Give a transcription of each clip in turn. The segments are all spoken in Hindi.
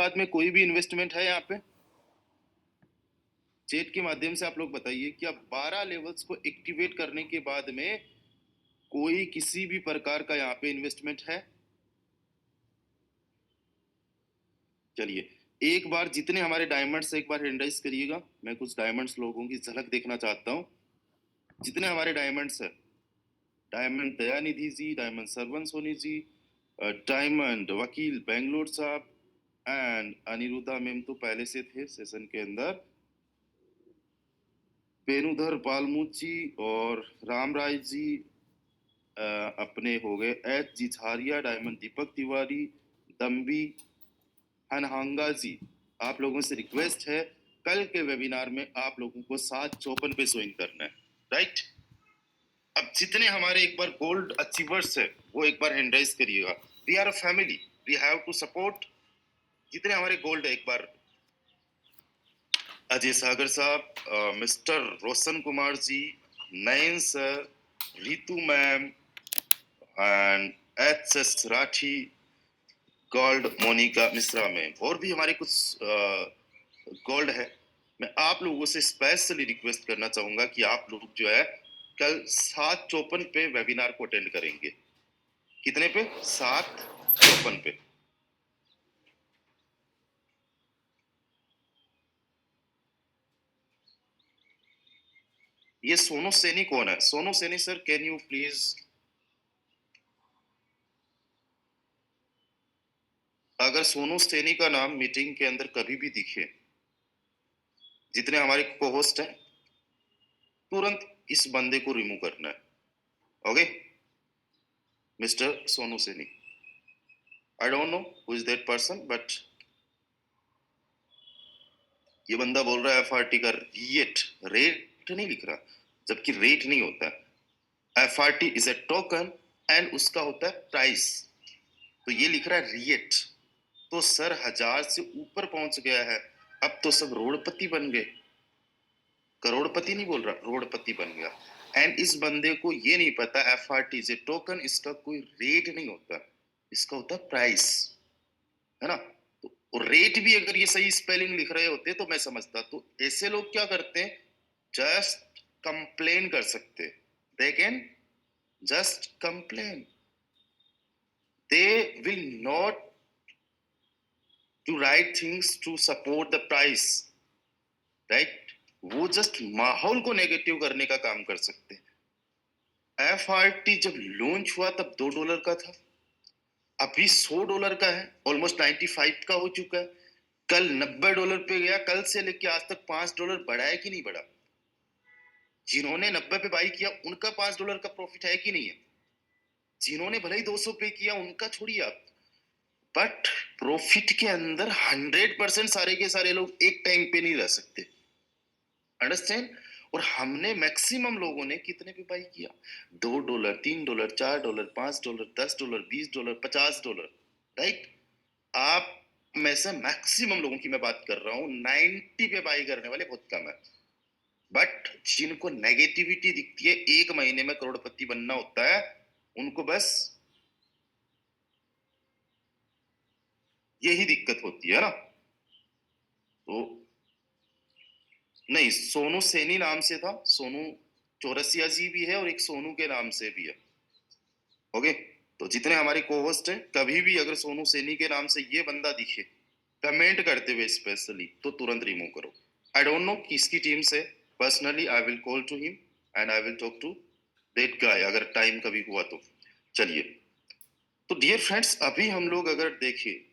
बाद में कोई भी इन्वेस्टमेंट है यहाँ पे? चैट के माध्यम से आप लोग बताइए कि अब 12 लेवल्स को एक्टिवेट करने के बाद में कोई किसी भी प्रकार का यहाँ पे इन्वेस्टमेंट है? चलिए, एक बार जितने हमारे डायमंड्स एक बार हैंड राइज करिएगा। मैं कुछ डायमंड्स लोगों की झलक देखना चाहता हूँ। जितने हमारे डायमंड्स है, डायमंड दयानिधि जी, डायमंड सरवन सोनी जी, डायमंड वकील बेंगलोर साहब एंड अनिरुद्धा मैम तो पहले से थे सेशन के अंदर, वेणुधर पालमुत जी और राम राय जी अपने हो गए, एच जी झारिया, डायमंड दीपक तिवारी, दम्बी हनहांगा जी। आप लोगों से रिक्वेस्ट है, कल के वेबिनार में आप लोगों को 754 पे ज्वाइन करना है, राइट? अब जितने हमारे एक बार गोल्ड अचीवर्स है वो एक बार हैंड राइज करिएगा। We are a family, we have to support. जितने हमारे गोल्ड है एक बार, अजय सागर साहब, mister Roshan Kumar ji, Nayan sir, Ritu ma'am and H S Rathi, gold Monika Mishra ma'am, और भी हमारे कुछ गोल्ड है। मैं आप लोगों से स्पेशली रिक्वेस्ट करना चाहूंगा कि आप लोग जो है कल 754 पे वेबिनार को अटेंड करेंगे। कितने पे? 754 पे। ये सोनू सैनी कौन है? Sonu Saini sir, can you please? अगर सोनू सैनी का नाम मीटिंग के अंदर कभी भी दिखे, जितने हमारे को होस्ट है, तुरंत इस बंदे को रिमूव करना है। Okay mister Sonu Saini, I don't know who is that person, but ये बंदा बोल रहा है एफआरटी का रेट, रेट नहीं लिख रहा, जबकि रेट नहीं होता है। FRT is A token and उसका होता है प्राइस, तो ये लिख रहा है रिएट। तो सर 1000 से ऊपर पहुंच गया है, अब तो सब रोड़पति बन गए। करोड़पति नहीं बोल रहा, रोड़पति बन गया। एंड इस बंदे को ये नहीं पता एफआरटी इज ए टोकन, इसका कोई रेट नहीं होता, इसका होता है प्राइस, है ना? तो रेट भी अगर ये सही स्पेलिंग लिख रहे होते तो मैं समझता। तो ऐसे लोग क्या करते हैं, जस्ट कंप्लेन कर सकते, they can just complain, they will not to write things to support the price, right? वो जस्ट माहौल को नेगेटिव करने का काम कर सकते हैं। एफआरटी जब लॉन्च हुआ तब $2 का था, अभी $100 का है, ऑलमोस्ट 95 का हो चुका है। कल $90 पे गया, कल से लेके आज तक $5 बढ़ा है कि नहीं बढ़ा? जिन्होंने 90 पे बाई किया उनका $5 का प्रॉफिट है कि नहीं है? जिन्होंने भले ही 200 पे किया उनका छोड़िए आप, बट प्रॉफिट के अंदर 100% सारे के सारे लोग एक टाइम पे नहीं रह सकते, अंडरस्टैंड? और हमने मैक्सिमम लोगों ने कितने पे बाई किया? $2, $3, $4, $5, $10, $20, $50, राइट? आप में से मैक्सिमम लोगों की मैं बात कर रहा हूं, 90 पे बाई करने वाले बहुत कम है। बट जिनको नेगेटिविटी दिखती है, 1 महीने में करोड़पति बनना होता है, उनको बस यही दिक्कत होती है ना। तो नहीं, सोनू सैनी नाम से था, सोनू चौरसिया जी भी है और एक सोनू के नाम से भी है। ओके, तो जितने हमारे को-होस्ट हैं, कभी भी अगर सोनू सैनी के नाम से ये बंदा दिखे कमेंट करते हुए स्पेशली, तो तुरंत रिमूव करो। आई डोंट नो किसकी टीम से, personally I will call to him and I will talk to that guy, अगर टाइम कभी हुआ तो। चलिए, तो डियर फ्रेंड्स, अभी हम लोग अगर देखें,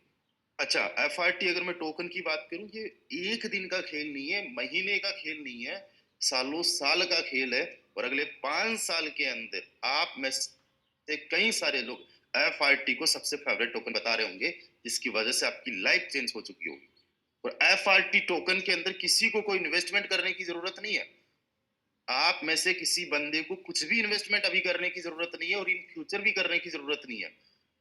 अच्छा एफआरटी अगर मैं टोकन की बात करूं, ये एक दिन का खेल नहीं है, महीने का खेल नहीं है, सालों साल का खेल है। और अगले 5 साल के अंदर आप में से कई सारे लोग एफआरटी को सबसे फेवरेट टोकन बता रहे होंगे, जिसकी वजह से आपकी लाइफ चेंज हो चुकी होगी। और एफआरटी टोकन के अंदर किसी को कोई इन्वेस्टमेंट करने की जरूरत नहीं है। आप में से किसी बंदे को कुछ भी इन्वेस्टमेंट अभी करने की जरूरत नहीं है और इन फ्यूचर भी करने की जरूरत नहीं है।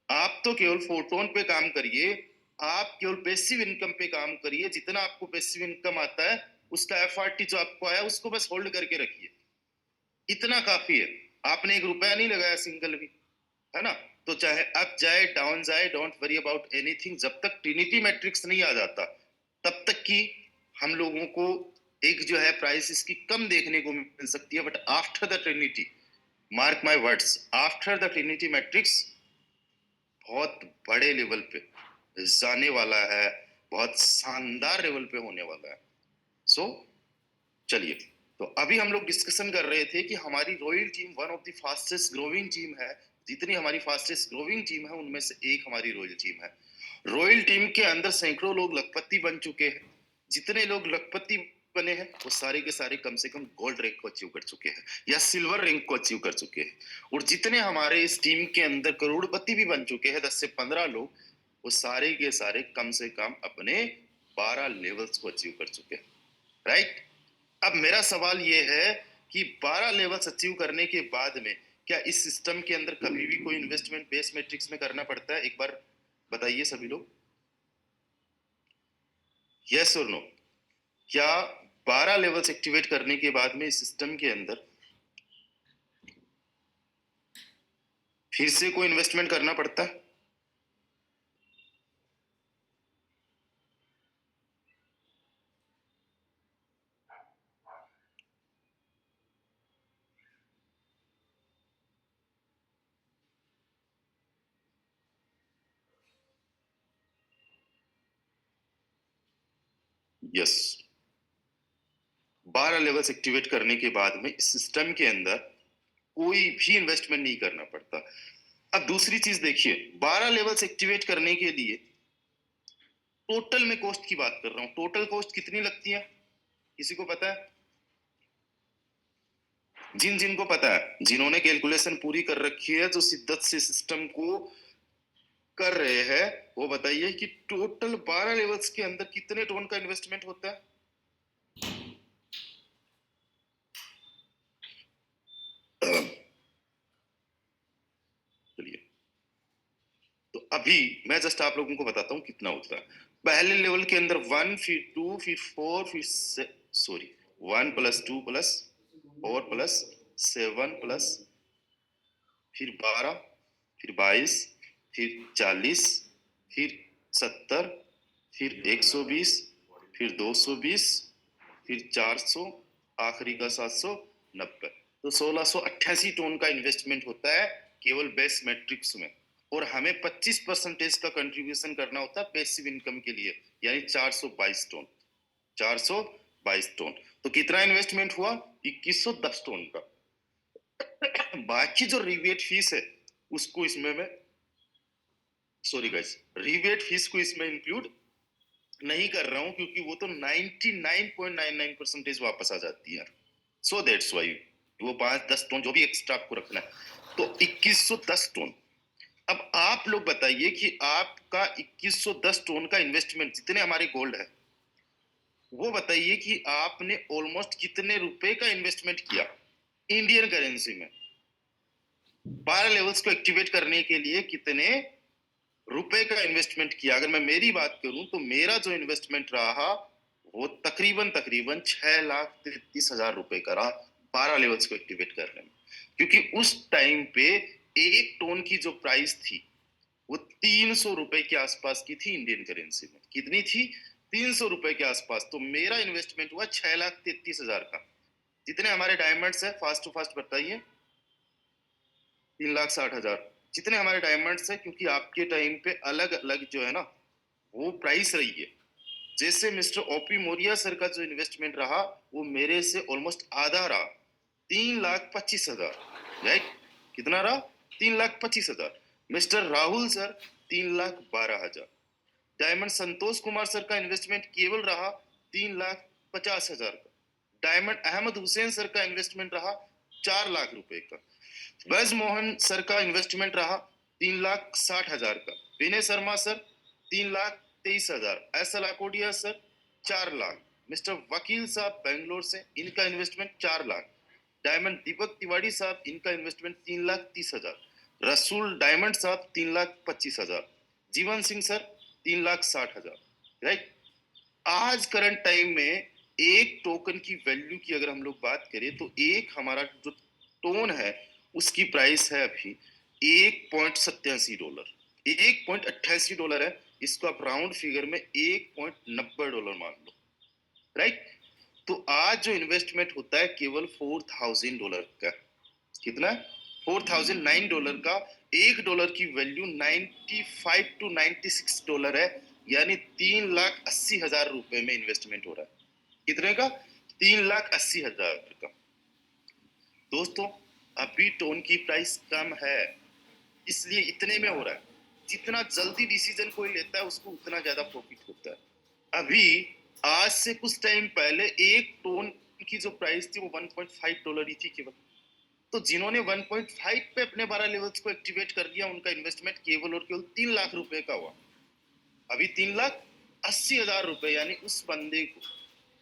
आप तो केवल फोटोन पे काम करिए, आप केवल पैसिव इनकम पे काम करिए। जितना आपको पैसिव इनकम आता है, उसका एफआरटी जो आपको आया उसको बस होल्ड करके रखिए, इतना काफी है। आपने 1 रुपया नहीं लगाया सिंगल भी, है ना? तो चाहे अप जाए डाउन जाए, डोंट वरी अबाउट एनीथिंग। जब तक ट्रिनिटी मैट्रिक्स नहीं आ जाता तब तक कि हम लोगों को एक जो है प्राइस इसकी कम देखने को मिल सकती है, but after the Trinity, mark my words, after the Trinity matrix बहुत बड़े लेवल पे जाने वाला है, बहुत शानदार लेवल पे होने वाला है। सो चलिए, तो अभी हम लोग डिस्कशन कर रहे थे कि हमारी royal team one of the fastest growing team है। जितनी हमारी फास्टेस्ट ग्रोइंग टीम है उनमें से एक हमारी रॉयल टीम है। रॉयल टीम के अंदर सैकड़ों लोग लखपति बन चुके हैं। जितने लोग लखपति बने हैं वो सारे के सारे कम से कम गोल्ड रैंक को अचीव कर चुके हैं या सिल्वर रैंक को अचीव कर चुके हैं। और जितने हमारे इस टीम के अंदर करोड़पति भी बन चुके हैं, 10 से 15 लोग, वो सारे के सारे कम से कम अपने 12 लेवल्स को अचीव कर चुके हैं। राइट? अब मेरा सवाल ये है कि 12 लेवल्स अचीव करने के बाद में क्या इस सिस्टम के अंदर कभी भी कोई इन्वेस्टमेंट बेस मैट्रिक्स में करना पड़ता है? एक बार बताइए सभी लोग, यस और नो। क्या 12 लेवल्स एक्टिवेट करने के बाद में इस सिस्टम के अंदर फिर से कोई इन्वेस्टमेंट करना पड़ता है? यस, 12 लेवल्स एक्टिवेट करने के बाद में इस सिस्टम के अंदर कोई भी इन्वेस्टमेंट नहीं करना पड़ता। अब दूसरी चीज देखिए, 12 लेवल्स एक्टिवेट करने के लिए टोटल में कॉस्ट की बात कर रहा हूं। टोटल कॉस्ट कितनी लगती है, किसी को पता है? जिनको पता है, जिन्होंने कैलकुलेशन पूरी कर रखी है, जो शिद्दत से सिस्टम को कर रहे हैं, वो बताइए कि टोटल 12 लेवल्स के अंदर कितने टोन का इन्वेस्टमेंट होता है? चलिए, तो अभी मैं जस्ट आप लोगों को बताता हूं कितना होता है। पहले लेवल के अंदर 1, फिर 2, फिर 4, फिर sorry 1 plus 2 plus 4 plus 7 plus फिर 12, फिर 22, फिर 40, फिर 70, फिर 120, फिर 220, फिर 400, आखिरी का 790। तो 1688 टोन का इन्वेस्टमेंट होता है केवल बेस मैट्रिक्स में। और हमें 25% का कंट्रीब्यूशन करना होता है पैसिव इनकम के लिए, यानी 422 टोन। 422 टोन। तो कितना इन्वेस्टमेंट हुआ? 2110 टोन का। बाकी जो रिबेट फीस है उसको इसमें मैं, सॉरी गाइस, रिबेट फीस को इसमें इंक्लूड नहीं कर रहा हूं क्योंकि वो तो 99.99% वापस आ जाती है। सो दैट्स वाई वो 5-10 टोन जो भी एक्स्ट्रा आपको रखना है, तो 2110 टोन। अब आप लोग बताइए कि आपका 2110 टोन का इन्वेस्टमेंट, जितने हमारे गोल्ड है, वो बताइए कि आपने ऑलमोस्ट कितने रुपए का इन्वेस्टमेंट किया इंडियन करेंसी में। 12 लेवल्स को एक्टिवेट करने के लिए कितने रुपए का इन्वेस्टमेंट किया? अगर मैं मेरी बात करूं तो मेरा जो इन्वेस्टमेंट रहा वो तकरीबन तकरीबन 6,33,000 रुपए का रहा 12 लेवल्स को एक्टिवेट करने में। क्योंकि उस टाइम पे एक टोन की जो प्राइस थी वो 300 रुपए के आसपास की थी इंडियन करेंसी में। कितनी थी? 300 रुपए के आसपास। तो मेरा इन्वेस्टमेंट हुआ 6,33,000 का। जितने हमारे डायमंड्स है, फास्ट टू फास्ट बताइए। 3,60,000। जितने हमारे डायमंड्स है, क्योंकि आपके टाइम पे अलग अलग जो है ना वो प्राइस रही है। जैसे मिस्टर ओपी मौर्य सर का जो इन्वेस्टमेंट रहा वो मेरे से ऑलमोस्ट आधा रहा, 3,25,000। राइट? कितना रहा? 3,25,000। Mister Rahul sir 3,12,000। Diamond Santosh Kumar sir का इन्वेस्टमेंट केवल रहा 3,50,000 का। डायमंड अहमद हुसैन सर का इन्वेस्टमेंट रहा 4 लाख रुपए का। ब्रज मोहन सर का इन्वेस्टमेंट रहा 3,60,000 का। Vinay Sharma sir 3,23,000। S L Akodia sir 4 lakh. Mister Vakil साहब बेंगलोर से, इनका इन्वेस्टमेंट 4 लाख। डायमंड दीपक तिवारी साहब, इनका इन्वेस्टमेंट 3,30,000। रसूल डायमंड साहब 3,25,000। जीवन सिंह सर 3,60,000। राइट? आज करंट टाइम में एक टोकन की वैल्यू की अगर हम लोग बात करें तो एक हमारा जो टोन है उसकी प्राइस है अभी $1.87, $1.88 है। इसको आप राउंड फिगर में $1.90 मान लो, राइट। तो आज जो इन्वेस्टमेंट होता है केवल $4,000 का। कितना? $4,009 का। $1 की वैल्यू 95 to 96 है, यानी 3,80,000 रुपए में इन्वेस्टमेंट हो रहा है। कितने का? 3,80,000 का। दोस्तों, अभी टोन की प्राइस कम है, इसलिए इतने में हो रहा है। जितना जल्दी डिसीजन कोई लेता है उसको उतना ज्यादा प्रॉफिट होता है। अभी आज से कुछ टाइम पहले एक टोन की जो प्राइस थी वो $1.5 ही थी केवल। तो जिन्होंने 1.5 पे अपने 12 लेवल्स को एक्टिवेट कर लिया, उनका इन्वेस्टमेंट केवल और केवल 3 लाख रुपए का हुआ। अभी 3,80,000 रुपए, यानी उस बंदे को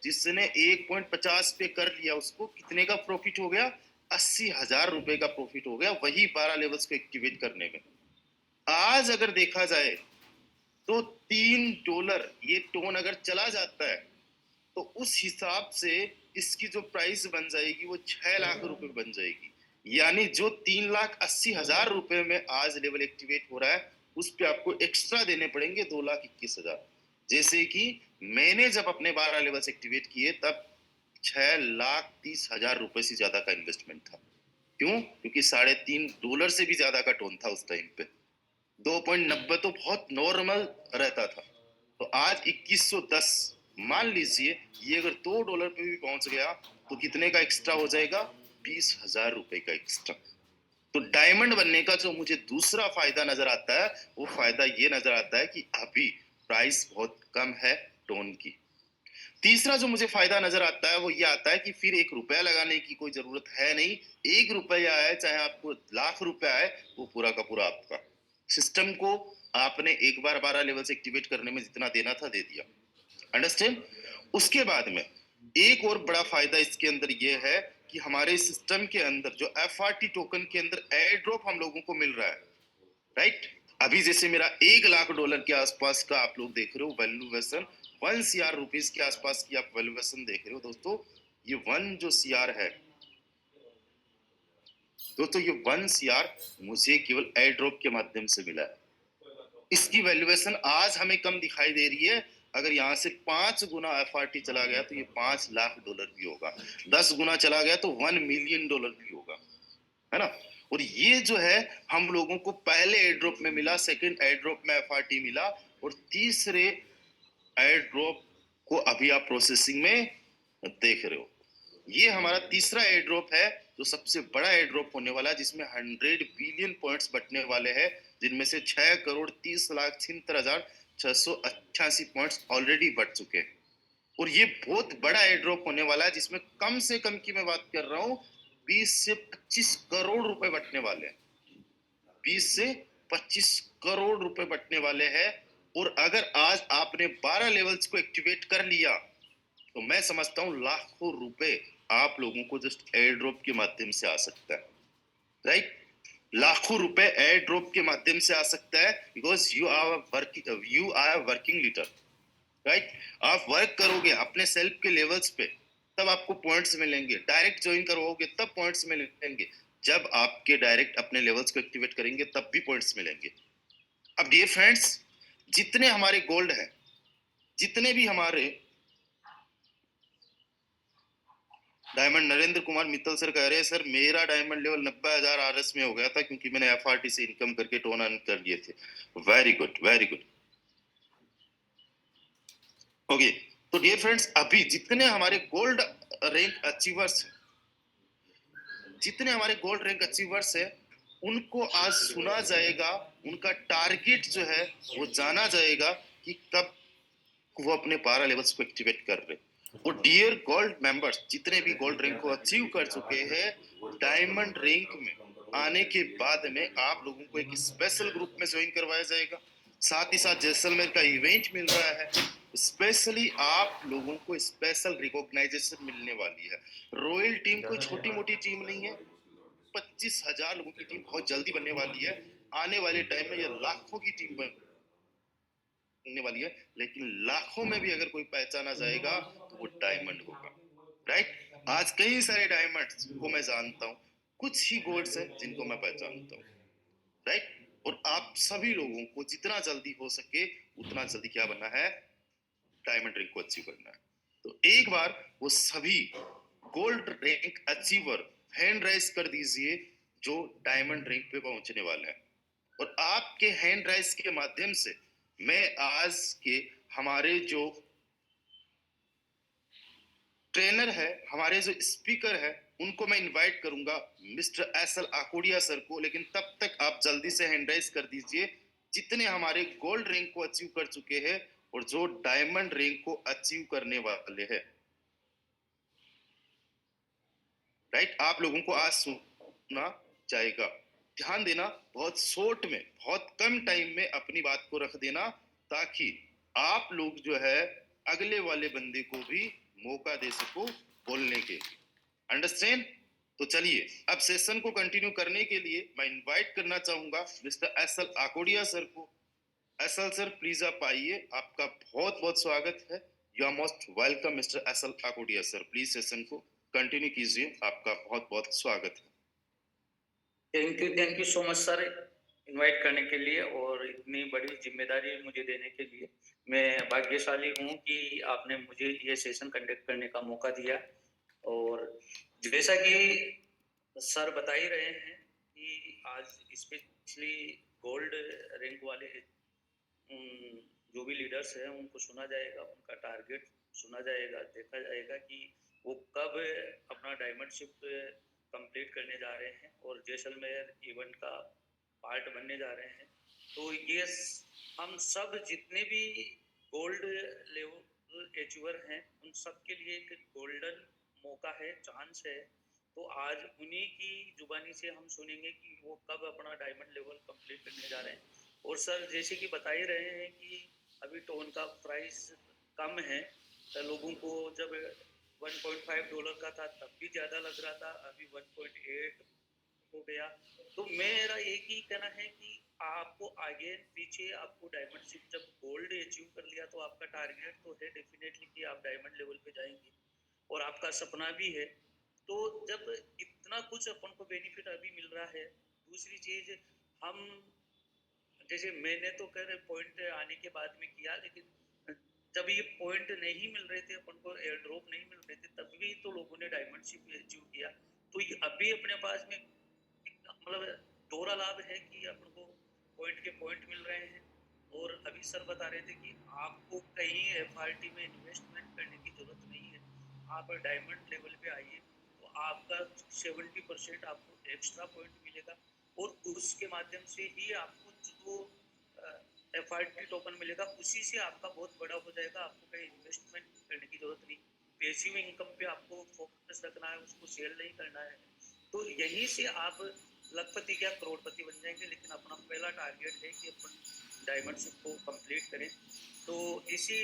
जिसने 1.50 पे कर लिया, उसको कितने का प्रॉफिट हो गया? 80,000 रुपए का प्रॉफिट हो गया, वही 12 लेवल्स को एक्टिवेट करने में। आज अगर देखा जाए तो $3 ये टोन अगर चला जाता है तो उस हिसाब से इसकी जो प्राइस बन जाएगी वो 6 लाख रुपए बन जाएगी। यानी जो 3,80,000 रुपए में आज लेवल एक्टिवेट हो रहा है, उस पे आपको एक्स्ट्रा देने पड़ेंगे 2,21,000। जैसे कि मैंने जब अपने 12 लेवल्स एक्टिवेट किए तब $6,30,000 रुपए से ज्यादा का इन्वेस्टमेंट था। क्यों? क्योंकि $3.5 से भी ज्यादा का टोन था उस टाइम पे। 2.90 तो बहुत नॉर्मल रहता था। तो आज 2110, मान लीजिए ये अगर $2 पे भी पहुंच गया तो कितने का एक्स्ट्रा हो जाएगा? 20,000 रुपए का एक्स्ट्रा। तो डायमंड बनने का जो मुझे दूसरा फायदा नजर आता है, वो फायदा ये नजर आता है कि अभी प्राइस बहुत कम है टोन की। तीसरा जो मुझे फायदा नजर आता है वो ये आता है कि फिर $1 लगाने की कोई जरूरत है नहीं। $1 आए चाहे आपको लाख रुपए आए, वो पूरा का पूरा आपका। सिस्टम को आपने एक बार 12 लेवल्स एक्टिवेट करने में जितना देना था दे दिया। अंडरस्टैंड? उसके बाद में एक और बड़ा फायदा इसके अंदर ये है कि हमारे सिस्टम के अंदर जो FRT टोकन के अंदर एयर ड्रॉप हम लोगों को मिल रहा है, राइट। अभी जैसे मेरा $1 लाख के आसपास का आप लोग देख रहे हो वैल्यूएशन, 1 CR रुपीज के आसपास की आप वैल्यूएशन देख रहे हो। दोस्तों ये 1 जो CR है, दोस्तों ये 1 CR मुझे केवल एयर ड्रॉप के माध्यम से मिला है। इसकी वैल्यूएशन आज हमें कम दिखाई दे रही है। अगर यहाँ से 5 गुना FRT चला गया तो ये $5 लाख भी होगा। 10 गुना चला गया तो $1 मिलियन भी होगा, है ना। और ये जो है हम लोगों को पहले एयर ड्रॉप में मिला, सेकंड एयर ड्रॉप में FRT मिला, और तीसरे एयर ड्रॉप को अभी आप प्रोसेसिंग में देख रहे हो। ये हमारा तीसरा एयर ड्रॉप है जो सबसे बड़ा एयर ड्रॉप होने वाला है, जिसमें 100 बिलियन पॉइंट्स बटने वाले हैं, जिनमें से 6,30,36,688 पॉइंट्स ऑलरेडी बट चुके हैं। और ये बहुत बड़ा एयर ड्रॉप होने वाला है जिसमें कम से कम की मैं बात कर रहा हूँ 20 से 25 करोड़ रुपए बटने वाले हैं। 20 से 25 करोड़ रुपए बटने वाले हैं। और अगर आज आपने 12 लेवल्स को एक्टिवेट कर लिया तो मैं समझता हूं लाखों रुपए आप लोगों को जस्ट एयर ड्रॉप के माध्यम से आ सकता है, राइट। लाखों रुपए एयर ड्रॉप के माध्यम से आ सकता है, because you are working leader, right. आप वर्क करोगे अपने सेल्फ के लेवल्स पे, तब आपको पॉइंट्स मिलेंगे। डायरेक्ट ज्वाइन करोगे तब पॉइंट्स मिलेंगे। जब आपके डायरेक्ट अपने लेवल्स को एक्टिवेट करेंगे तब भी पॉइंट्स मिलेंगे। अब डियर फ्रेंड्स, जितने हमारे गोल्ड है, जितने भी हमारे डायमंड, नरेंद्र कुमार मित्तल सर कह रहे हैं सर मेरा डायमंड लेवल 90,000 RS में हो गया था क्योंकि मैंने FRT से इनकम करके टोन अर्न कर लिए थे। Very good, very good. Okay, तो डियर फ्रेंड्स, अभी जितने हमारे गोल्ड रैंक अचीवर्स, जितने हमारे गोल्ड रैंक अचीवर्स है, उनको आज सुना जाएगा, उनका टारगेट जो है वो जाना जाएगा कि कब वो अपने 12 लेवल्स को एक्टिवेट कर रहे। और डियर गोल्ड मेंबर्स, जितने भी गोल्ड रैंक को अचीव कर चुके हैं, डायमंड रैंक में आने के बाद में आप लोगों को एक स्पेशल ग्रुप में ज्वाइन करवाया जाएगा। साथ ही साथ जैसलमेर का इवेंट मिल रहा है, स्पेशली आप लोगों को स्पेशल रिकॉग्नाइजेशन मिलने वाली है। रॉयल टीम कोई छोटी मोटी टीम नहीं है, 25,000 लोगों की टीम बहुत जल्दी बनने वाली है। आने वाले टाइम में ये लाखों की टीम बनने वाली है, लेकिन लाखों में भी अगर कोई पहचाना जाएगा तो वो डायमंड होगा, राइट। आज कई सारे डायमंड्स को मैं जानता हूँ, कुछ ही गोल्ड्स हैं जिनको मैं पहचानता हूँ। राइट। और आप सभी लोगों को जितना जल्दी हो सके उतना जल्दी क्या बनना है, डायमंड रैंक को अचीव करना है। तो एक बार वो सभी gold rank achiever hand raise कर दीजिए जो डायमंड रैंक पे पहुंचने वाले हैं। और आपके हैंड राइज के माध्यम से मैं आज के हमारे जो ट्रेनर है, हमारे जो स्पीकर है, उनको मैं इनवाइट करूंगा, मिस्टर एसएल आकोडिया सर को। लेकिन तब तक आप जल्दी से हैंड राइज कर दीजिए जितने हमारे गोल्ड रैंक को अचीव कर चुके हैं और जो डायमंड रैंक को अचीव करने वाले हैं। राइट, आप लोगों को आज सुनना जाएगा। ध्यान देना, बहुत शॉर्ट में, बहुत कम टाइम में अपनी बात को रख देना, ताकि आप लोग जो है अगले वाले बंदे को भी मौका दे सको बोलने के। अंडरस्टैंड? तो चलिए अब सेशन को कंटिन्यू करने के लिए मैं इनवाइट करना चाहूंगा मिस्टर एसएल आकोडिया सर को। एसएल सर प्लीज आप आइए, आपका बहुत बहुत स्वागत है। You are most welcome mister SL Akodia sir, please session को कंटिन्यू कीजिए, आपका बहुत बहुत स्वागत है। Thank you so much sir, invite करने के लिए और इतनी बड़ी जिम्मेदारी मुझे देने के लिए। मैं भाग्यशाली हूँ कि आपने मुझे ये सेशन कंडक्ट करने का मौका दिया। और जैसा कि सर बता ही रहे हैं कि आज स्पेशली गोल्ड रैंक वाले जो भी लीडर्स हैं उनको सुना जाएगा, उनका टारगेट सुना जाएगा, देखा जाएगा कि वो कब अपना डायमंडशिप कंप्लीट करने जा रहे हैं और जैसलमेर इवेंट का पार्ट बनने जा रहे हैं। तो ये हम सब जितने भी गोल्ड लेवल अचीवर हैं उन सब के लिए एक गोल्डन मौका है, चांस है। तो आज उन्हीं की जुबानी से हम सुनेंगे कि वो कब अपना डायमंड लेवल कंप्लीट करने जा रहे हैं। और सर जैसे कि बता ही रहे हैं कि अभी टोन का प्राइस कम है, तो लोगों को जब $1.5 का था तब भी ज़्यादा लग रहा था, अभी 1.8 हो गया। तो मेरा एक ही कहना है कि आपको आगे पीछे आपको डायमंडशिप जब गोल्ड अचीव कर लिया तो आपका टारगेट तो है डेफिनेटली कि आप डायमंड लेवल पे जाएंगे और आपका सपना भी है। तो जब इतना कुछ अपन को बेनिफिट अभी मिल रहा है, दूसरी चीज हम जैसे मैंने तो कर पॉइंट आने के बाद में किया, लेकिन जब ये पॉइंट नहीं मिल रहे थे अपन को, एयर ड्रॉप नहीं मिल रहे थे, तब भी तो लोगों ने डायमंडशिप अचीव किया। तो ये अभी अपने पास में मतलब दोहरा लाभ है कि अपन को पॉइंट के पॉइंट मिल रहे हैं। और अभी सर बता रहे थे कि आपको कहीं एफआरटी में इन्वेस्टमेंट करने की जरूरत नहीं है, आप डायमंड लेवल पे आइए तो आपका 70% आपको एक्स्ट्रा पॉइंट मिलेगा और उसके माध्यम से ही आपको जो एफआरटी टोकन मिलेगा उसी से आपका बहुत बड़ा हो जाएगा। आपको कहीं इन्वेस्टमेंट करने की जरूरत नहीं, पैसिव इनकम पे आपको फोकस रखना है, उसको सेल नहीं करना है। तो यहीं से आप लखपति क्या करोड़पति बन जाएंगे। लेकिन अपना पहला टारगेट है कि अपन डायमंडशिप को कंप्लीट करें। तो इसी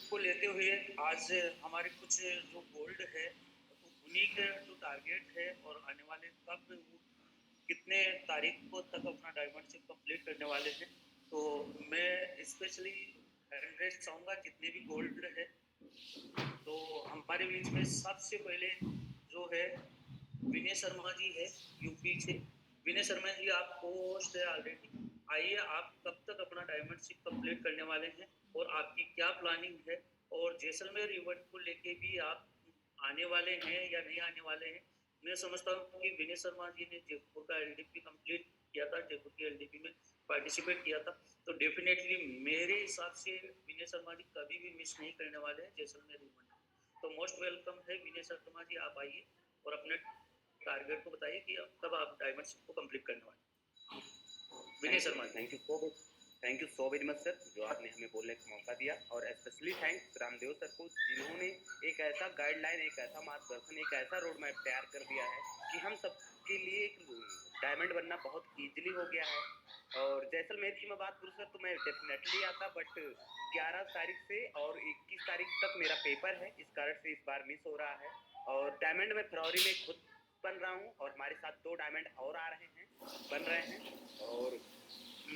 को लेते हुए आज हमारे कुछ जो गोल्ड है तो उन्हीं के जो टारगेट है और आने वाले कब वो कितने तारीख को तक अपना डायमंडशिप कंप्लीट करने वाले हैं। तो मैं स्पेशली एड्रेस चाहूँगा जितने भी गोल्ड है। तो हमारे बीच में सबसे पहले जो है विनय शर्मा जी है, यूपी से। विनय शर्मा जी आप होस्ट है ऑलरेडी, आइए आप कब तक अपना डायमंडशिप कंप्लीट करने वाले हैं और आपकी क्या प्लानिंग है, और जैसलमेर इवेंट को लेके भी आप आने वाले हैं या नहीं आने वाले हैं। मैं समझता हूँ कि विनय शर्मा जी ने जयपुर का एलडीपी कंप्लीट किया था, जयपुर की एलडीपी में पार्टिसिपेट किया था, तो डेफिनेटली मेरे हिसाब से विनय शर्मा जी कभी भी मिस नहीं करने वाले हैं जैसलमेर इवेंट। तो मोस्ट वेलकम है विनय शर्मा जी, आप आइए और अपने टारगेट को बताइए कि कब आप डायमंडशिप को कंप्लीट करने वाले। Vinay Sharma, thank you so very much sir, जो आपने हमें बोलने का मौका दिया। और स्पेशली थैंक्स रामदेव सर को, जिन्होंने एक ऐसा गाइडलाइन, एक ऐसा मार्गदर्शन, एक ऐसा रोड मैप तैयार कर दिया है कि हम सबके लिए एक डायमंड बनना बहुत ईजिली हो गया है। और जैसलमेर की मैं बात करूँ सर तो मैं डेफिनेटली आता, बट 11 तारीख से और 21 तारीख तक मेरा पेपर है, इस कारण से इस बार मिस हो रहा है। और डायमंड में फरवरी में खुद बन रहा हूँ और हमारे साथ 2 डायमंड और आ रहे हैं, बन रहे हैं। और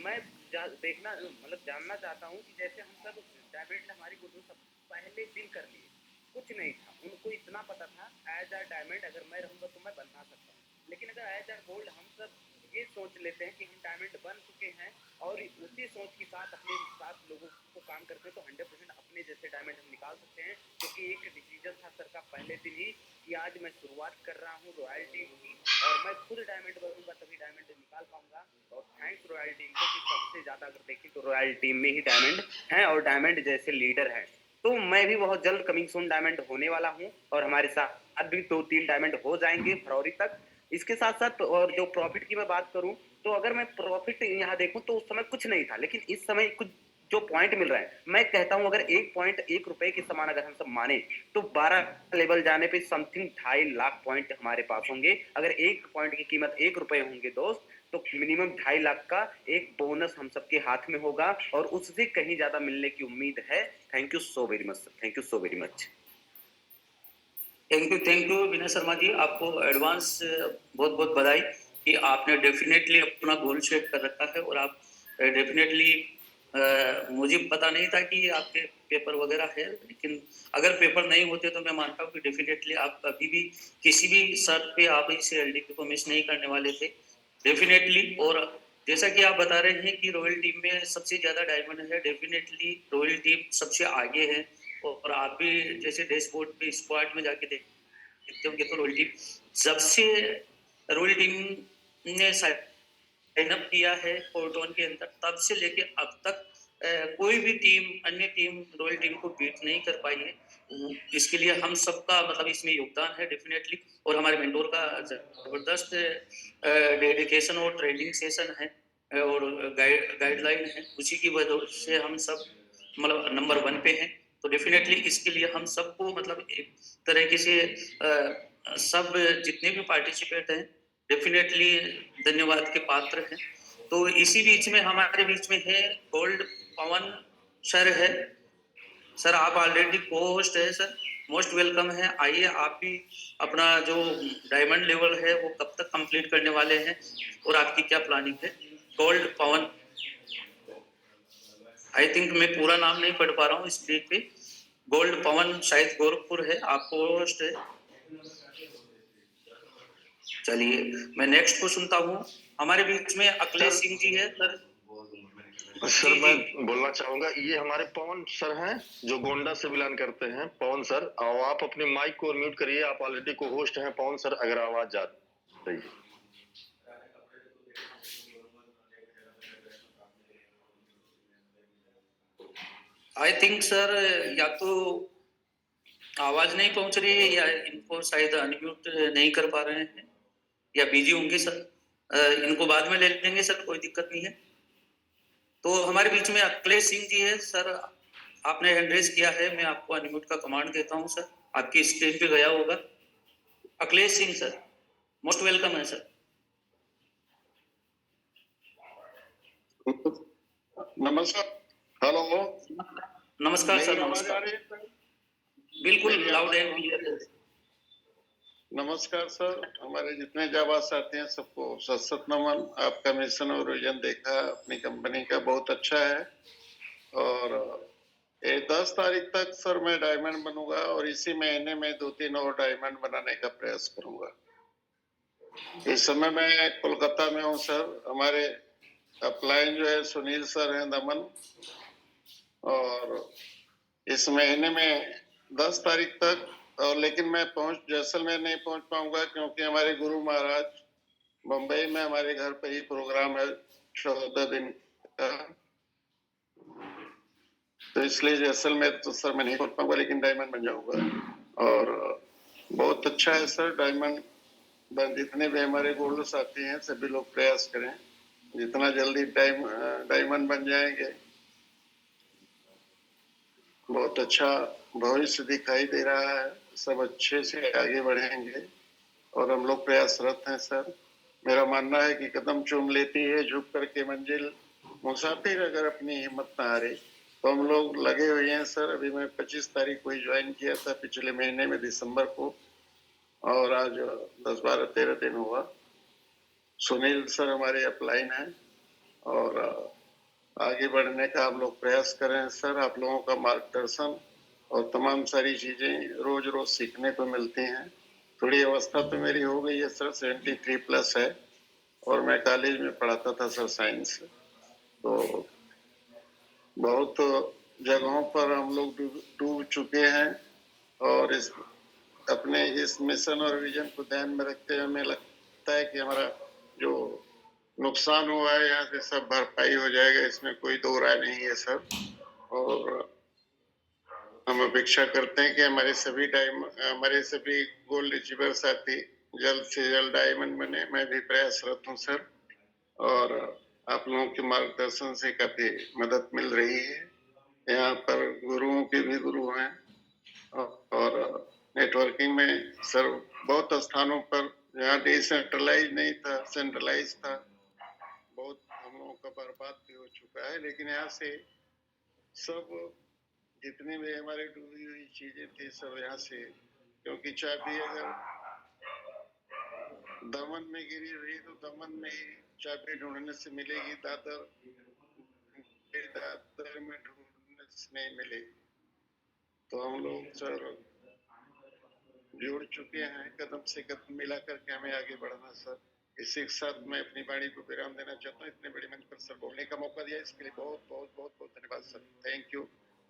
मैं देखना मतलब जानना चाहता हूँ कि जैसे हम सब डायमंड हमारी गुरु सब पहले दिन कर लिए, कुछ नहीं था, उनको इतना पता था एज अ डायमंड अगर मैं रहूँगा तो मैं बना सकता हूँ। लेकिन अगर एज अ गोल्ड हम सब ये सोच लेते हैं कि हम डायमंड बन चुके हैं और उसी सोच के साथ अपने साथ लोगों को काम करते हैं तो 100% अपने जैसे डायमंड हम निकाल सकते हैं, क्योंकि एक डिसीजन था सर का पहले दिन ही कि आज मैं शुरुआत कर रहा हूँ रॉयल टीम की और मैं खुद डायमंड बनूंगा तभी डायमंड निकाल पाऊंगा। और थैंक्स रॉयल टीम को कि सबसे ज्यादा अगर देखें तो रॉयल टीम में ही डायमंड है और डायमंड जैसे लीडर है। तो मैं भी बहुत जल्द कमिंग सून डायमंड होने वाला हूँ और हमारे साथ भी 2-3 डायमंड हो जाएंगे फरवरी तक। इसके साथ साथ और जो प्रॉफिट की मैं बात करूं तो अगर मैं प्रॉफिट यहाँ देखूं तो उस समय कुछ नहीं था, लेकिन इस समय कुछ जो पॉइंट मिल रहा है, मैं कहता हूं अगर 1 रुपए के समान अगर हम सब माने तो 12 लेवल जाने पे समथिंग 2.5 लाख पॉइंट हमारे पास होंगे। अगर एक पॉइंट की कीमत 1 रुपए होंगे दोस्त तो मिनिमम 2.5 लाख का एक बोनस हम सबके हाथ में होगा और उससे कहीं ज्यादा मिलने की उम्मीद है। Thank you so very much sir, thank you so very much. Thank you Vinay Sharma ji, आपको एडवांस बहुत बहुत बधाई कि आपने डेफिनेटली अपना गोल सेट कर रखा है और आप डेफिनेटली मुझे पता नहीं था कि आपके पेपर वगैरह है, लेकिन अगर पेपर नहीं होते तो मैं मानता हूँ कि डेफिनेटली आप कभी भी किसी भी शर्त पे आप इस एलडीपी को मिस नहीं करने वाले थे डेफिनेटली। और जैसा कि आप बता रहे हैं कि रॉयल टीम में सबसे ज्यादा डायमंड है, डेफिनेटली रॉयल टीम सबसे आगे है। और आप भी जैसे डैशबोर्ड पे स्क्वाड में जाके देखते होंगे तो रॉयल टीम जब से रॉयल टीम ने साइन अप किया है फोर्टोन के अंदर तब से लेके अब तक कोई भी टीम अन्य टीम रॉयल टीम को बीट नहीं कर पाई है। इसके लिए हम सबका मतलब इसमें योगदान है डेफिनेटली। और हमारे मेंटोर का जबरदस्त डेडिकेशन और ट्रेनिंग सेशन है और गाइडलाइन है, उसी की वजह से हम सब मतलब नंबर 1 पे हैं। तो डेफिनेटली इसके लिए हम सबको मतलब एक तरीके से सब जितने भी पार्टिसिपेट हैं डेफिनेटली धन्यवाद के पात्र हैं। तो इसी बीच में हमारे बीच में है गोल्ड पवन सर है। सर आप ऑलरेडी को होस्ट है सर, मोस्ट वेलकम है। आइए आप भी अपना जो डायमंड लेवल है वो कब तक कंप्लीट करने वाले हैं और आपकी क्या प्लानिंग है। गोल्ड पवन, आई थिंक मैं पूरा नाम नहीं पढ़ पा रहा हूँ स्क्रीन पे। गोल्ड पवन शायद गोरखपुर है, आपको होस्ट है। चलिए मैं नेक्स्ट को सुनता हूँ। हमारे बीच में अखिलेश सिंह जी है सर। सर जी मैं जी बोलना चाहूंगा, ये हमारे पवन सर हैं जो गोंडा से बिलोंग करते हैं। पवन सर, और आप अपने माइक को म्यूट करिए, आप ऑलरेडी को होस्ट हैं पवन सर, अगर आवाज जा रही है। आई थिंक सर या तो आवाज नहीं पहुंच रही है या इनको शायद अनम्यूट नहीं कर पा रहे हैं या बिजी होंगे सर। इनको बाद में ले लेंगे सर, कोई दिक्कत नहीं है। तो हमारे बीच में अखिलेश सिंह जी है सर, आपने हैंड रेज किया है, मैं आपको अनम्यूट का कमांड देता हूं सर, आपकी स्क्रीन पे गया होगा। Akhilesh Singh sir, most welcome है सर। नमस्कार। हेलो, नमस्कार मेरी सर। आवाज आ नमस्कार, रही है सर? बिल्कुल मेरी लाउड आवाज एंड क्लियर है। नमस्कार सर, हमारे जितने जाबाज साथी हैं सबको सत सत नमन। आपका मिशन और विजन देखा अपनी कंपनी का बहुत अच्छा है और ये 10 तारीख तक सर मैं डायमंड बनूंगा और इसी महीने में 2-3 और डायमंड बनाने का प्रयास करूंगा। इस समय मैं कोलकाता में हूँ सर। हमारे अपलाइन जो है सुनील सर हैं दमन, और इस महीने में 10 तारीख तक, और लेकिन मैं जैसलमेर नहीं पहुंच पाऊंगा क्योंकि हमारे गुरु महाराज मुंबई में हमारे घर पर ही प्रोग्राम है 14 दिन का, तो इसलिए जैसलमेर तो सर मैं नहीं पहुंच पाऊंगा, लेकिन डायमंड बन जाऊंगा। और बहुत अच्छा है सर, डायमंड जितने भी हमारे गोल्ड साथी हैं सभी लोग प्रयास करें जितना जल्दी डायमंड बन जाएंगे। बहुत अच्छा भविष्य दिखाई दे रहा है, सब अच्छे से आगे बढ़ेंगे और हम लोग प्रयासरत हैं सर। मेरा मानना है कि कदम चूम लेती है झुक करके मंजिल, मुसाफिर अगर अपनी हिम्मत न हारे। तो हम लोग लगे हुए हैं सर। अभी मैं 25 तारीख को ही ज्वाइन किया था पिछले महीने में दिसंबर को, और आज 10-12-13 दिन हुआ। सुनील सर हमारे अपलाइन हैं और आगे बढ़ने का हम लोग प्रयास करें सर। आप लोगों का मार्गदर्शन और तमाम सारी चीजें रोज रोज सीखने को मिलती हैं, थोड़ी अवस्था तो मेरी हो गई है सर, 73+ है, और मैं कॉलेज में पढ़ाता था सर साइंस। तो बहुत जगहों पर हम लोग डूब चुके हैं, और इस अपने इस मिशन और विजन को ध्यान में रखते हुए हमें लगता है कि हमारा जो नुकसान हुआ है यहाँ से सब भरपाई हो जाएगा, इसमें कोई दो राय नहीं है सर। और हम अपेक्षा करते हैं कि हमारे सभी गोल्ड अचीवर साथी जल्द से जल्द डायमंड बने। मैं भी प्रयासरत हूँ सर, और आप लोगों के मार्गदर्शन से काफी मदद मिल रही है। यहाँ पर गुरुओं के भी गुरु हैं, और नेटवर्किंग में सर बहुत स्थानों पर जहाँ डिसेंट्रलाइज नहीं था, सेंट्रलाइज था, बहुत हम लोगों का बर्बाद भी हो चुका है। लेकिन यहाँ से सब जितनी भी हमारी डूबी हुई चीजें थी सब यहाँ से, क्योंकि चाबी अगर दमन में गिरी हुई तो दमन में ही चाबी ढूंढने से मिलेगी, दादर में ढूंढने से नहीं मिलेगी। तो हम लोग सर जुड़ चुके हैं, कदम से कदम मिला करके हमें आगे बढ़ना सर। इसी के साथ मैं अपनी वाणी को विराम देना चाहता हूँ। इतने बड़ी मंच पर सर बोलने का मौका दिया, इसके लिए बहुत बहुत बहुत बहुत धन्यवाद sir.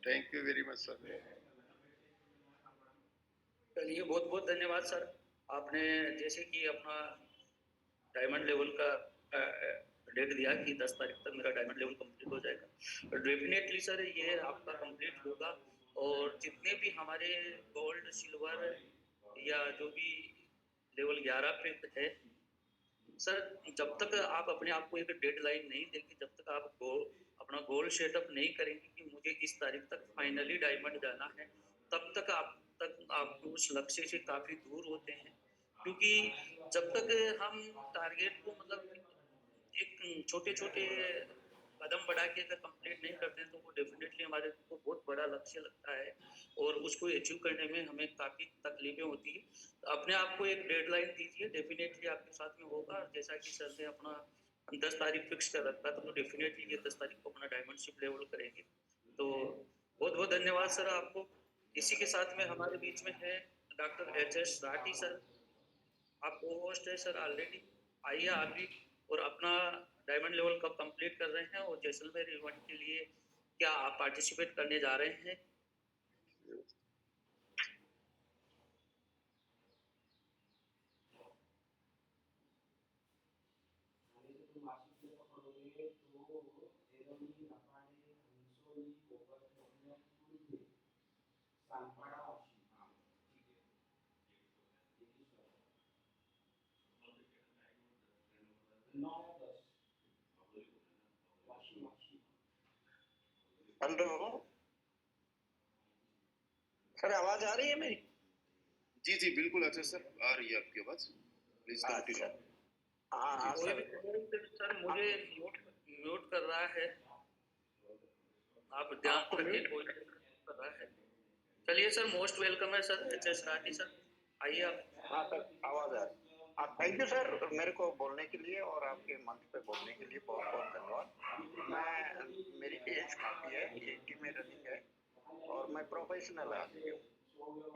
Thank you very much sir. चलिए, बहुत बहुत धन्यवाद सर। आपने जैसे कि अपना डायमंड लेवल का डेट दिया कि 10 तारीख तक मेरा डायमंड लेवल कंप्लीट हो जाएगा, डेफिनेटली सर ये आपका कंप्लीट होगा। और जितने भी हमारे गोल्ड सिल्वर या जो भी लेवल 11 पे है सर, जब तक आप अपने आप को एक डेडलाइन नहीं देंगे, जब तक आप अपना गोल सेटअप नहीं करेंगे कि मुझे इस तारीख तक फाइनली डायमंड जाना है, तब तक आप उस लक्ष्य से काफी दूर होते हैं। क्योंकि जब तक हम टारगेट को मतलब एक छोटे छोटे कदम बढ़ा के अगर कंप्लीट नहीं करते हैं तो वो डेफिनेटली हमारे को बहुत बड़ा लक्ष्य लगता है, और उसको अचीव करने में हमें काफ़ी तकलीफें होती है। तो अपने आप को एक डेडलाइन दीजिए, डेफिनेटली आपके साथ में होगा। और जैसा कि सर ने अपना 10 तारीख फिक्स कर रखा था, तो डेफिनेटली ये 10 तारीख को अपना डायमंडशिप लेवल करेंगे। तो बहुत बहुत धन्यवाद सर आपको। इसी के साथ में हमारे बीच में है डॉक्टर HS राठी सर। आप को होस्ट है सर ऑलरेडी। आइए आप भी, और अपना डायमंड लेवल कब कंप्लीट कर रहे हैं, और जैसलमेर इवेंट के लिए क्या आप पार्टिसिपेट करने जा रहे हैं? हेलो सर, आवाज आ रही है मेरी? जी जी बिल्कुल अच्छा सर, आ रही है आपकी आवाज, प्लीज कंटिन्यू। हाँ हाँ कोई सर। भी सर मुझे म्यूट कर रहा है, आप ध्यान रखिए, कोई कर रहा है। चलिए सर, मोस्ट वेलकम है सर HS राठी सर, आइए आप। हाँ सर, आवाज आ रही। थैंक यू सर, मेरे को बोलने के लिए और आपके मंच पे बोलने के लिए बहुत बहुत धन्यवाद। मेरी एज काफी है, 80 में रनिंग है, और मैं प्रोफेशनल आदमी हूँ।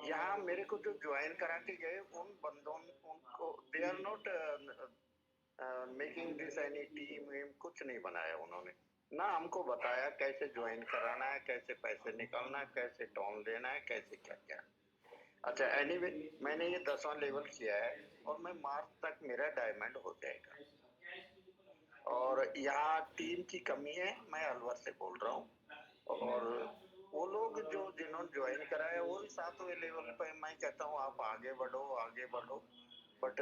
यहाँ मेरे को जो ज्वाइन करा के गए उन बंदों, उनको they are not making this any team वीम, कुछ नहीं बनाया उन्होंने ना। हमको बताया कैसे ज्वाइन कराना है, कैसे पैसे निकालना है, कैसे टोन देना है, कैसे क्या क्या। अच्छा एनीवे, मैंने ये 10वां लेवल किया है, और मैं मार्च तक मेरा डायमंड हो जाएगा। और यहाँ टीम की कमी है, मैं अलवर से बोल रहा हूँ, और वो लोग जो जिन्होंने ज्वाइन कराया वो भी 7वें लेवल पे। मैं कहता हूँ आप आगे बढ़ो आगे बढ़ो, बट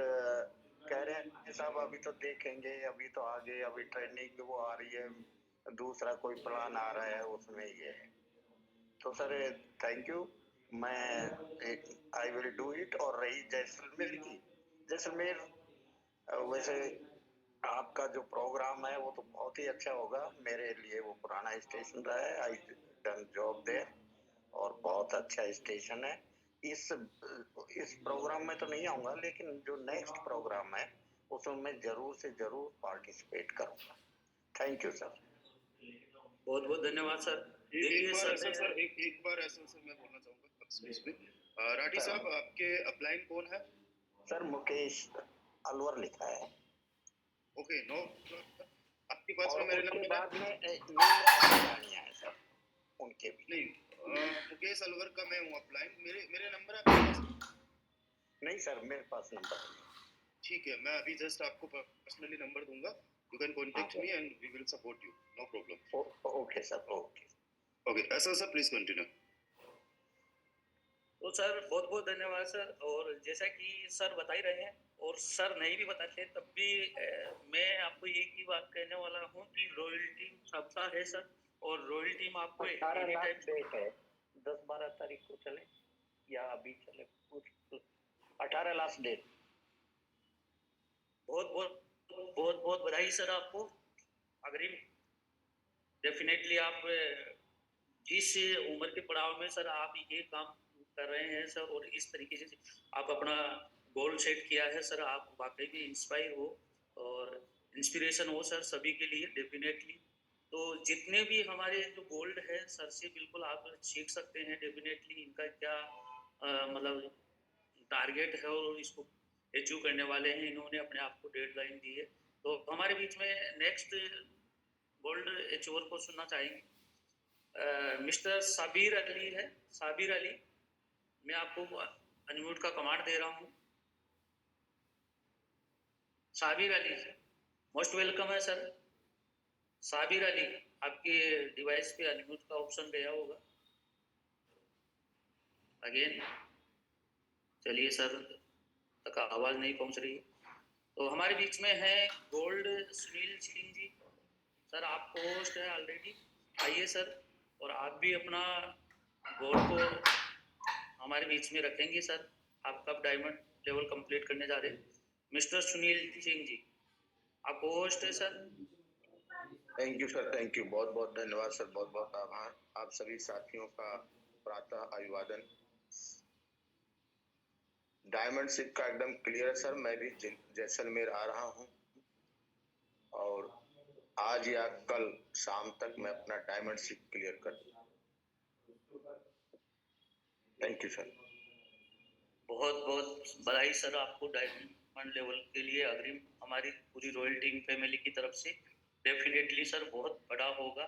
कह रहे हैं साहब अभी तो देखेंगे, अभी तो आगे, अभी ट्रेनिंग वो आ रही है, दूसरा कोई प्लान आ रहा है उसमें ये है। तो सर थैंक यू, मैं आई विल डू इट। और रही जैसलमेर की, जैसलमेर वैसे आपका जो प्रोग्राम है वो तो बहुत ही अच्छा होगा। मेरे लिए वो पुराना स्टेशन रहा है, आई डन जॉब देयर, और बहुत अच्छा स्टेशन है। इस प्रोग्राम में तो नहीं आऊंगा, लेकिन जो नेक्स्ट प्रोग्राम है उसमें मैं जरूर से जरूर पार्टिसिपेट करूंगा। Thank you sir. बहुत बहुत धन्यवाद सर। एक बार ऐसा सर, एक बार ऐसा सर मैं बोलना चाहूंगा, एक्सक्यूज मी, राठी साहब आपके अपलाइन कौन है? सर मुकेश अलवर लिखा है ओके, नो, आपके पास और में मेरे उसके नंबर है? बाद में नीलराज कल्याणिया है सर उनके भी नहीं, मुकेश अलवर का मैं हूँ अपलाइन, मेरे मेरे नंबर आपके पास? नहीं सर मेरे पास नंबर नहीं ठीक है, मैं अभी जस्ट आपको पर्सनली नंबर दूंगा, you can contact me and we will support you, no problem. Okay sir okay okay, ऐसा सर प्लीज कंटिन्यू। तो सर बहुत बहुत धन्यवाद सर। और जैसा कि सर बता ही रहे हैं और सर नहीं भी बताते तब भी मैं आपको एक ही बात कहने वाला हूँ कि रॉयल टीम सबका है सर, और रॉयल टीम आपको 18 एनी लाख टाइम डेट है 10-12 तारीख को चले या अभी चले कुछ 18 लास्ट डेट बहुत बहुत बहुत बहुत बधाई सर आपको। अग्रिम डेफिनेटली आप जिस उम्र के पड़ाव में सर आप ये काम कर रहे हैं सर, और इस तरीके से आप अपना गोल सेट किया है सर, आप वाकई में इंस्पायर हो और इंस्पिरेशन हो सर सभी के लिए डेफिनेटली। तो जितने भी हमारे जो गोल्ड है सर से बिल्कुल आप सीख सकते हैं डेफिनेटली इनका क्या मतलब टारगेट है और इसको अचीव करने वाले हैं। इन्होंने अपने आप को डेडलाइन दी है। तो हमारे बीच में नेक्स्ट गोल्ड अचीवर को सुनना चाहेंगे मिस्टर साबिर अली है। साबिर अली, मैं आपको अनम्यूट का कमांड दे रहा हूँ। साबिर अली मोस्ट वेलकम है सर। साबिर अली, आपके डिवाइस पे अनम्यूट का ऑप्शन गया होगा अगेन। चलिए सर तक आवाज नहीं पहुंच रही है। तो हमारे बीच में है गोल्ड सुनील सिंह जी। सर आप होस्ट है ऑलरेडी, आइए सर, और आप भी अपना गोल को हमारे बीच में रखेंगे सर। आप कब डायमंड लेवल कंप्लीट करने जा रहे हैं? मिस्टर सुनील सिंह जी, आप होस्ट है sir. Thank you sir, thank you, बहुत बहुत धन्यवाद सर, बहुत बहुत आभार आप सभी साथियों का। प्रातः अभिवादन। डायमंड शिप का एकदम क्लियर है सर, मैं भी जैसलमेर आ रहा हूँ और आज या कल शाम तक मैं अपना डायमंड शिप क्लियर कर दूंगा। Thank you sir. बहुत बहुत बधाई सर आपको डायमंड लेवल के लिए अग्रिम हमारी पूरी रॉयल टीम फैमिली की तरफ से। डेफिनेटली सर बहुत बड़ा होगा।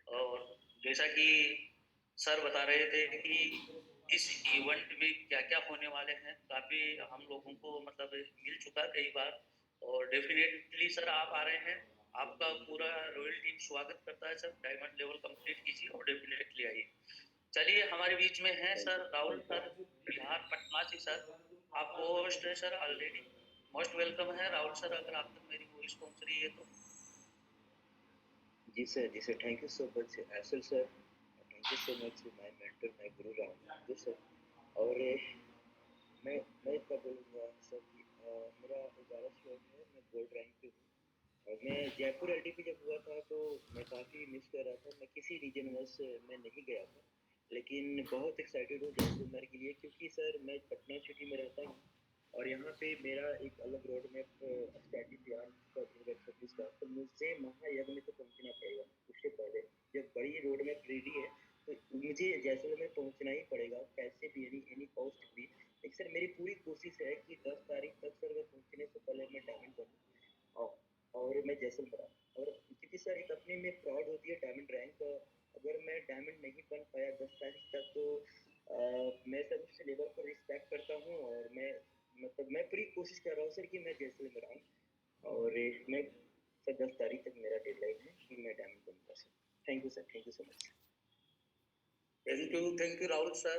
और जैसा कि सर बता रहे थे कि इस इवेंट में क्या क्या होने वाले हैं, काफ़ी हम लोगों को मतलब मिल चुका कई बार। और डेफिनेटली सर आप आ रहे हैं, आपका पूरा रॉयल टीम स्वागत करता है सर। डायमंड लेवल कंप्लीट कीजिए और डेफिनेटली आइए। चलिए हमारे बीच में है सर राहुल सर, बिहार पटना से सर। आप होस्ट है सर ऑलरेडी, मोस्ट वेलकम है राहुल सर, अगर आप तक मेरी वॉइस पहुंच रही है तो। जी sir, thank you so much SL sir, thank you so much my mentor, my guru Rahul ji sir. और मैं इतना बोलूँगा सर कि मेरा 11 शौक है, मैं गोल्ड रैंक पे हूँ। और मैं जयपुर एलडीपी जब हुआ था तो मैं काफ़ी मिस कर रहा था, मैं किसी रीजन वश मैं नहीं गया था, लेकिन बहुत एक्साइटेड हूँ जैसलमेर के लिए, क्योंकि सर मैं पटना सिटी में रहता हूँ और यहाँ पे मेरा एक अलग रोड मैप स्ट्रैटेजी तैयार का 2026 का, तो मुझे महायज्ञ में तो पहुँचना पड़ेगा। उससे पहले जब बड़ी रोड मैप रेडी है तो मुझे जैसलमेर पहुँचना ही पड़ेगा, कैसे भी एनी कॉस्ट भी। लेकिन सर मेरी पूरी कोशिश है कि 10 तारीख तक सर मैं पहुँचने से पहले मैं डायमंड बनूँ और मैं जैसलमेर आऊँ। और क्योंकि सर एक अपने में प्राउड होती है डायमंड रैंक, अगर मैं डायमंड नहीं बन पाया 10 तारीख तक तो मैं सर उस लेवल को रिस्पेक्ट करता हूँ और मैं मतलब मैं पूरी कोशिश कर रहा हूँ सर कि मैं जैसलमेर आऊँ और मैं सर 10 तारीख तक मेरा डेडलाइन है कि मैं डायमंड बनूंगा sir. Thank you sir, thank you so much. Thank you Rahul sir.